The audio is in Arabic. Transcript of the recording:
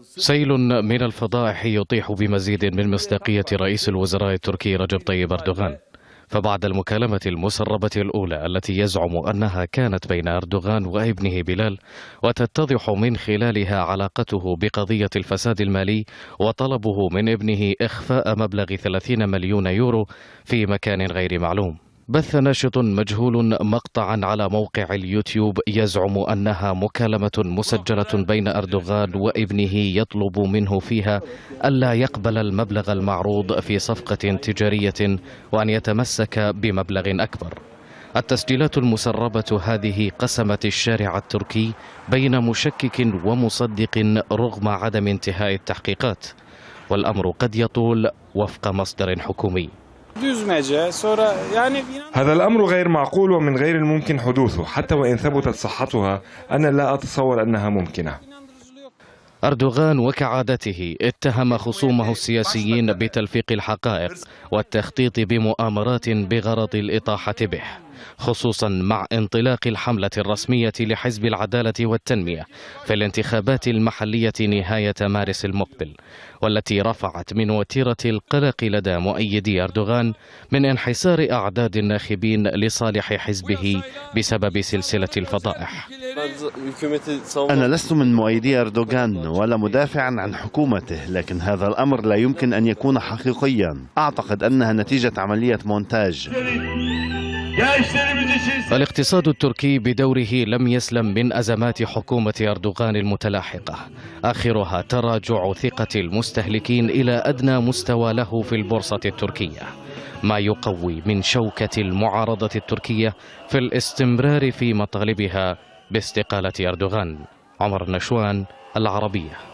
سيل من الفضائح يطيح بمزيد من مصداقية رئيس الوزراء التركي رجب طيب أردوغان. فبعد المكالمة المسربة الأولى التي يزعم أنها كانت بين أردوغان وابنه بلال، وتتضح من خلالها علاقته بقضية الفساد المالي وطلبه من ابنه إخفاء مبلغ 30 مليون يورو في مكان غير معلوم، بث ناشط مجهول مقطعا على موقع اليوتيوب يزعم أنها مكالمة مسجلة بين أردوغان وابنه يطلب منه فيها ألا يقبل المبلغ المعروض في صفقة تجارية وأن يتمسك بمبلغ أكبر. التسجيلات المسربة هذه قسمت الشارع التركي بين مشكك ومصدق رغم عدم انتهاء التحقيقات، والأمر قد يطول وفق مصدر حكومي. هذا الأمر غير معقول ومن غير الممكن حدوثه، حتى وإن ثبتت صحتها أنا لا أتصور أنها ممكنة. أردوغان وكعادته اتهم خصومه السياسيين بتلفيق الحقائق والتخطيط بمؤامرات بغرض الإطاحة به، خصوصا مع انطلاق الحملة الرسمية لحزب العدالة والتنمية في الانتخابات المحلية نهاية مارس المقبل، والتي رفعت من وتيرة القلق لدى مؤيدي أردوغان من انحسار أعداد الناخبين لصالح حزبه بسبب سلسلة الفضائح. أنا لست من مؤيدي أردوغان ولا مدافعا عن حكومته، لكن هذا الأمر لا يمكن أن يكون حقيقيا. أعتقد أنها نتيجة عملية مونتاج. الاقتصاد التركي بدوره لم يسلم من أزمات حكومة أردوغان المتلاحقة، آخرها تراجع ثقة المستهلكين إلى أدنى مستوى له في البورصة التركية، ما يقوي من شوكة المعارضة التركية في الاستمرار في مطالبها باستقالة أردوغان. عمر النشوان، العربية.